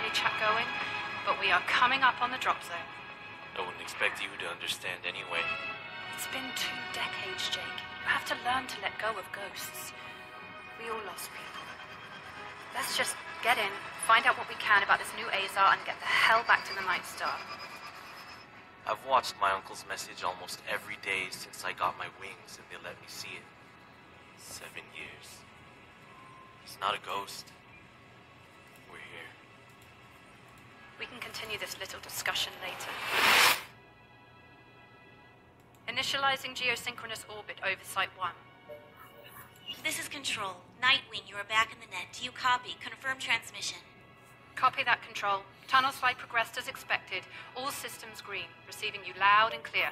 friendly chat going, but we are coming up on the drop zone. I wouldn't expect you to understand anyway. It's been 2 decades, Jake. You have to learn to let go of ghosts. We all lost people. Let's just get in, find out what we can about this new Azar, and get the hell back to the Night Star. I've watched my uncle's message almost every day since I got my wings and they let me see it. 7 years. He's not a ghost. We're here. We can continue this little discussion later. Initializing geosynchronous orbit over Site 1. This is Control. Nightwing, you are back in the net. Do you copy? Confirm transmission. Copy that, Control. Tunnel slide progressed as expected. All systems green. Receiving you loud and clear.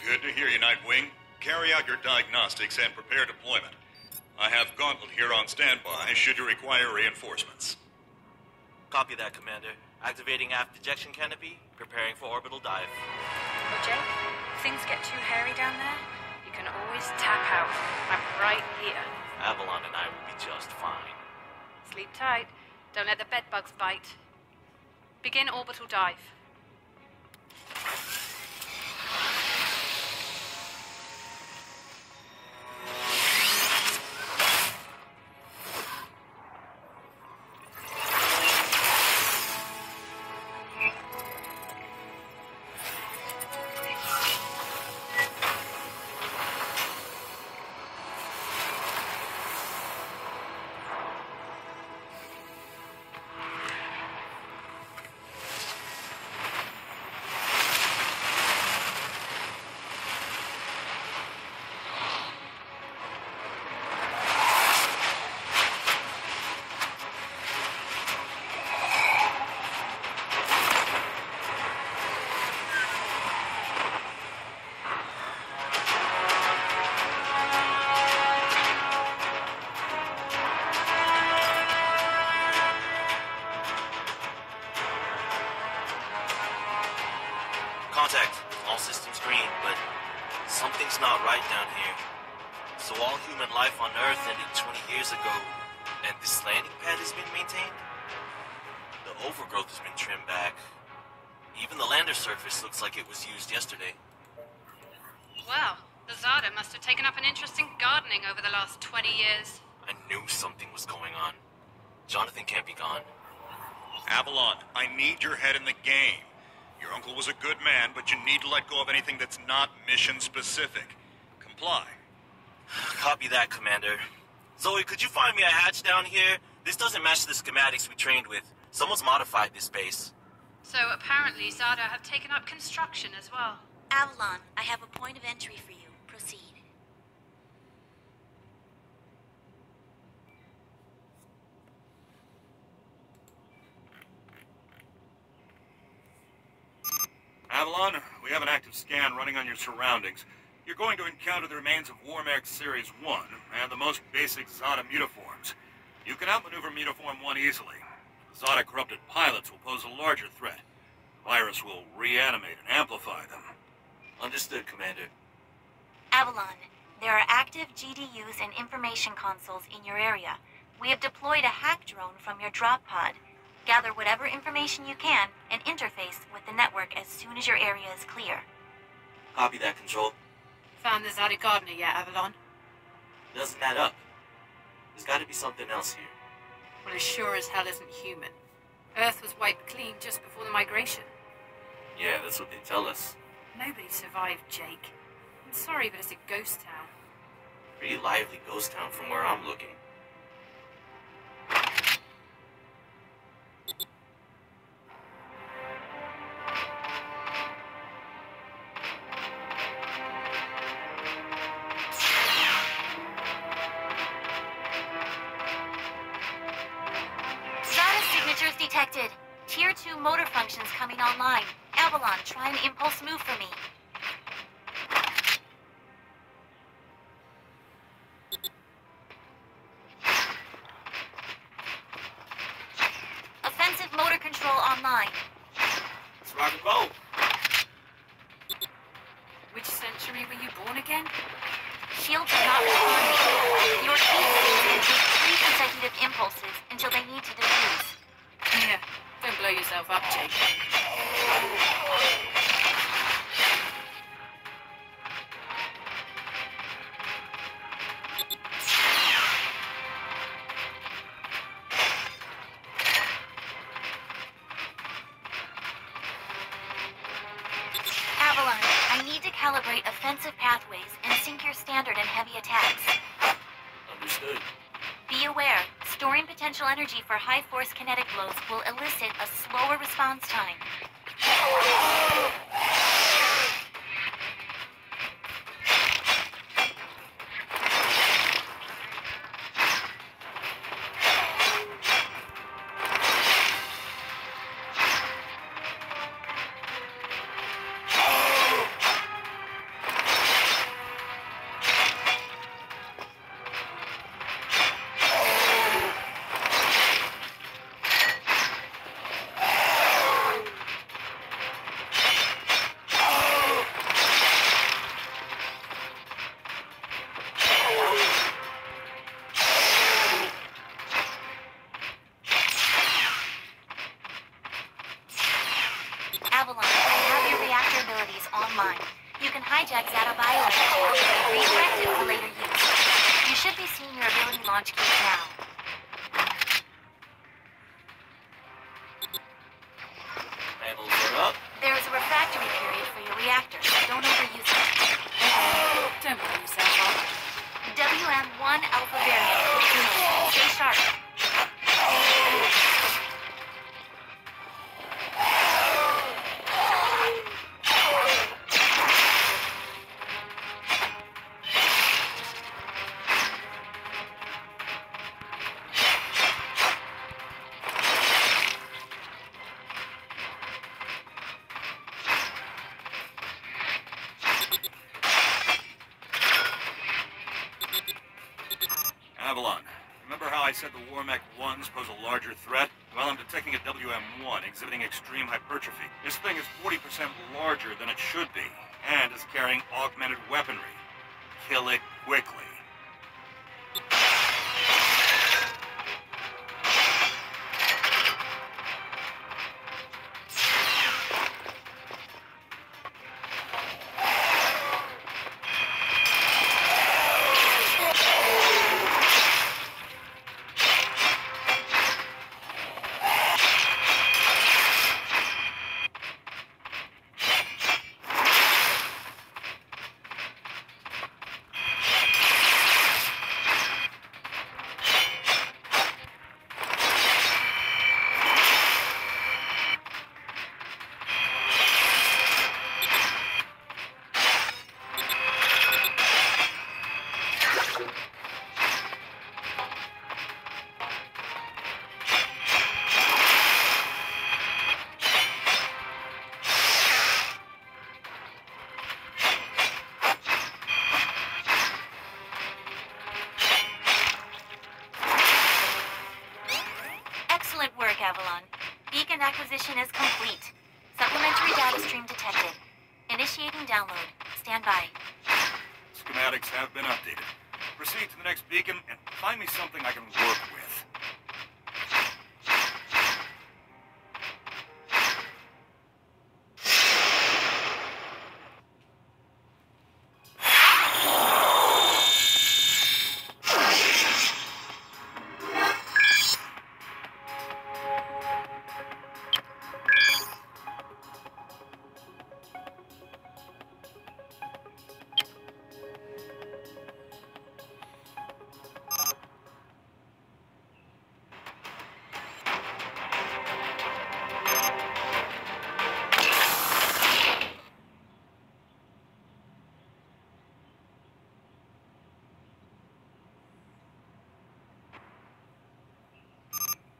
Good to hear you, Nightwing. Carry out your diagnostics and prepare deployment. I have Gauntlet here on standby should you require reinforcements. Copy that, Commander. Activating aft ejection canopy, preparing for orbital dive. Oh, Jake, if things get too hairy down there, you can always tap out. I'm right here. Avalon and I will be just fine. Sleep tight. Don't let the bedbugs bite. Begin orbital dive. Contact. All systems green, but something's not right down here. So all human life on Earth ended 20 years ago, and this landing pad has been maintained? The overgrowth has been trimmed back. Even the lander surface looks like it was used yesterday. Wow, the Zada must have taken up an interest in gardening over the last 20 years. I knew something was going on. Jonathan can't be gone. Avalon, I need your head in the game. Your uncle was a good man, but you need to let go of anything that's not mission-specific. Comply. Copy that, Commander. Zoe, could you find me a hatch down here? This doesn't match the schematics we trained with. Someone's modified this base. So apparently Zada have taken up construction as well. Avalon, I have a point of entry for you. Proceed. Avalon, we have an active scan running on your surroundings. You're going to encounter the remains of Warmax Series 1 and the most basic Zada mutaforms. You can outmaneuver Mutaform 1 easily. The Zada corrupted pilots will pose a larger threat. The virus will reanimate and amplify them. Understood, Commander. Avalon, there are active GDUs and information consoles in your area. We have deployed a hack drone from your drop pod. Gather whatever information you can and interface with the network as soon as your area is clear. Copy that, Control. Found the Zada gardener yet, Avalon? Doesn't add up. There's got to be something else here. Well, it sure as hell isn't human. Earth was wiped clean just before the migration. Yeah, that's what they tell us. Nobody survived, Jake. I'm sorry, but it's a ghost town. Pretty lively ghost town from where I'm looking. Detected. Tier 2 motor functions coming online. Avalon, try an impulse move for me. Offensive motor control online. Let's rock and roll. Which century were you born again? Shields are not responding. Your key can take 3 consecutive impulses until they need to defuse. Yeah, don't blame blow yourself up, Jake. Avalon, I need to calibrate offensive pathways and sync your standard and heavy attacks. Understood. Be aware, storing potential energy for high-force kinetic blows will elicit a slower response time. Avalon, I have your reactor abilities online. You can hijack Zeta bioenergy and redirect it for later use. You should be seeing your ability launch keys now. Panels are up. There is a refractory period for your reactor, so don't overuse it. Don't blow yourself up. WM1 Alpha variant. Stay sharp. Avalon, remember how I said the Warmech 1s pose a larger threat? Well, I'm detecting a WM1 exhibiting extreme hypertrophy. This thing is 40% larger than it should be, and is carrying augmented weaponry. Kill it quickly. Excellent work, Avalon. Beacon acquisition is complete. Supplementary data stream detected. Initiating download. Stand by. Schematics have been updated. Proceed to the next beacon and find me something I can work with.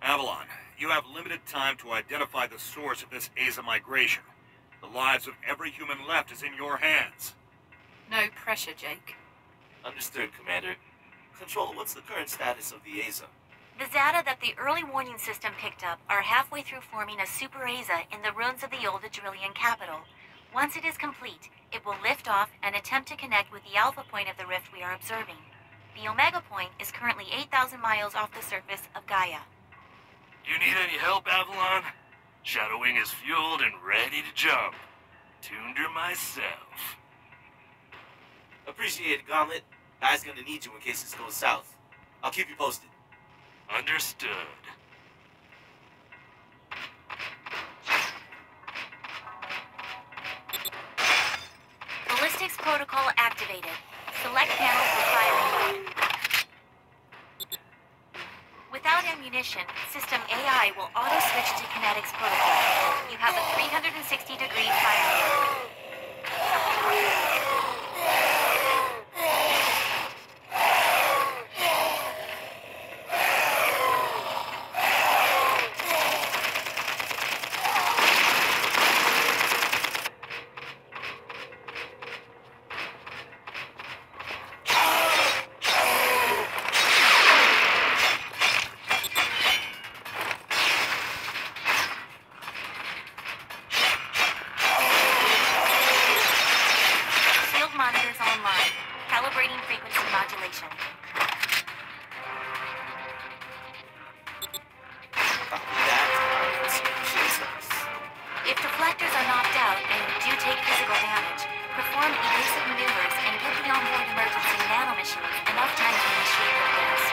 Avalon, you have limited time to identify the source of this Aza migration. The lives of every human left is in your hands. No pressure, Jake. Understood, Commander. Control, what's the current status of the Aza? The Zata that the early warning system picked up are halfway through forming a super Aza in the ruins of the old Adrillian capital. Once it is complete, it will lift off and attempt to connect with the alpha point of the rift we are observing. The Omega point is currently 8,000 miles off the surface of Gaia. Do you need any help, Avalon? Shadow Wing is fueled and ready to jump. Tuned her myself. Appreciate it, Gauntlet. Guy's gonna need you in case this goes south. I'll keep you posted. Understood. Ballistics protocol activated. Select panel for firing mode. Without ammunition, system AI will auto-switch to kinetics protocol. You have a 360-degree firing mode. Monitors online. Calibrating frequency modulation. Copy that. If deflectors are knocked out and you do take physical damage, perform evasive maneuvers and give the onboard emergency nanomachines enough time to initiate repairs.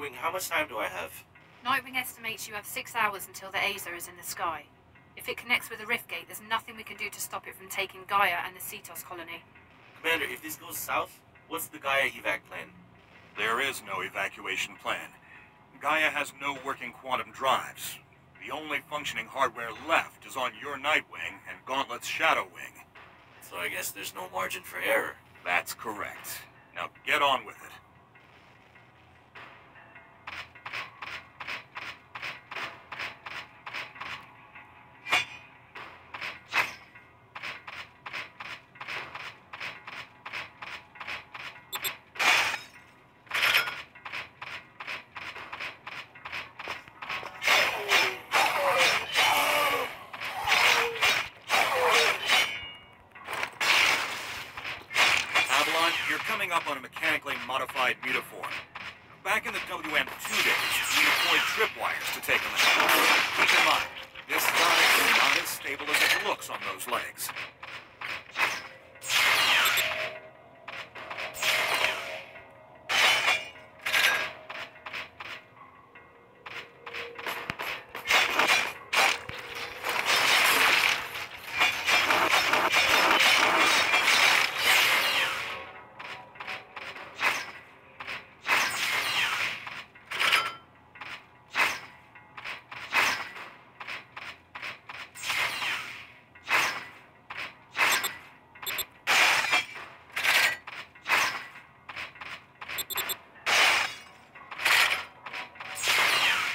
Nightwing, how much time do I have? Nightwing estimates you have 6 hours until the Azer is in the sky. If it connects with the rift gate, there's nothing we can do to stop it from taking Gaia and the Cetos colony. Commander, if this goes south, what's the Gaia evac plan? There is no evacuation plan. Gaia has no working quantum drives. The only functioning hardware left is on your Nightwing and Gauntlet's Shadow Wing. So I guess there's no margin for error. That's correct. Now get on with it. You're coming up on a mechanically modified mutaform. Back in the WM2 days, we deployed tripwires to take them out. Keep in mind, this Sonic is not as stable as it looks on those legs.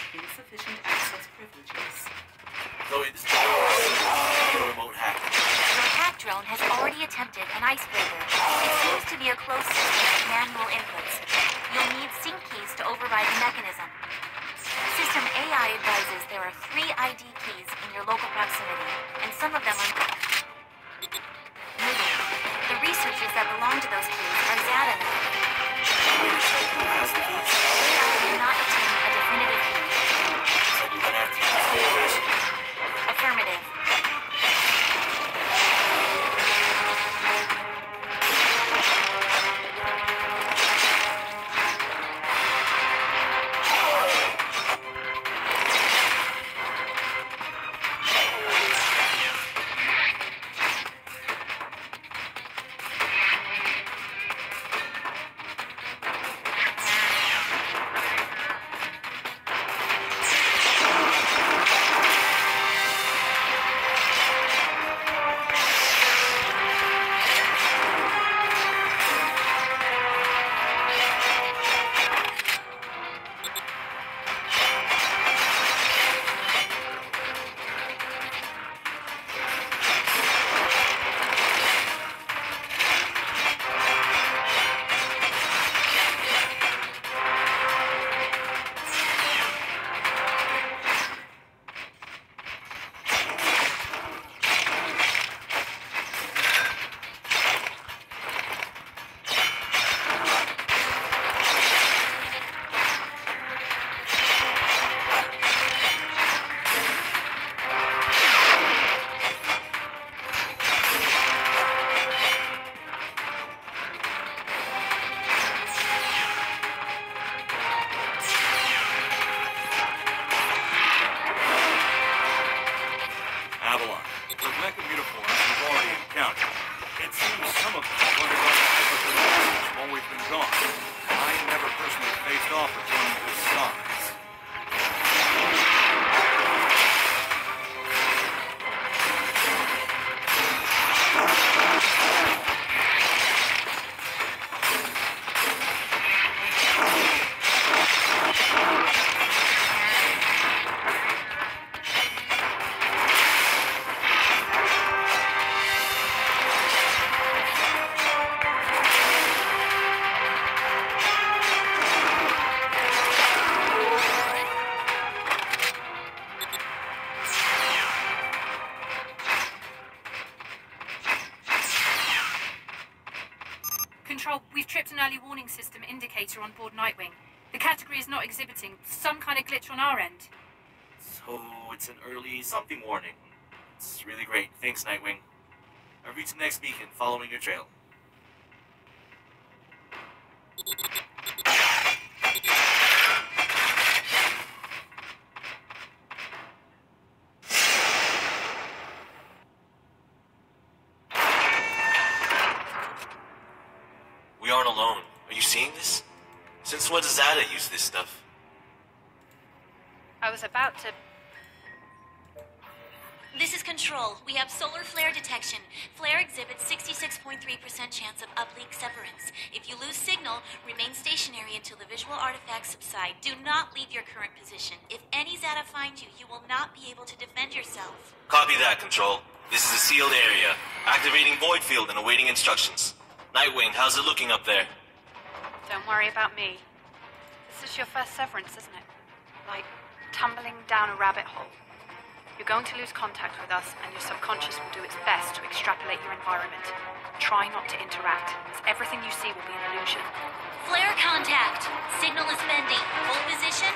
Insufficient access privileges. Zoe, this is a remote hack. Your hack drone has already attempted an icebreaker. It seems to be a closed system with manual inputs. You'll need sync keys to override the mechanism. System AI advises there are 3 ID keys in your local proximity, and some of them are moving. The researchers that belong to those keys are Zad and I. Who has the keys? AI will not obtain a definitive key. So we're gonna have to use the operation. Affirmative. Control, we've tripped an early warning system indicator on board Nightwing. The category is not exhibiting some kind of glitch on our end. So it's an early something warning. It's really great. Thanks, Nightwing. I'll reach the next beacon following your trail. Since when does Zada use this stuff? I was about to... This is Control. We have solar flare detection. Flare exhibits 66.3% chance of uplink severance. If you lose signal, remain stationary until the visual artifacts subside. Do not leave your current position. If any Zada finds you, you will not be able to defend yourself. Copy that, Control. This is a sealed area. Activating void field and awaiting instructions. Nightwing, how's it looking up there? Don't worry about me. This is your first severance, isn't it? Like tumbling down a rabbit hole. You're going to lose contact with us, and your subconscious will do its best to extrapolate your environment. Try not to interact, as everything you see will be an illusion. Flare contact. Signal is bending. Hold position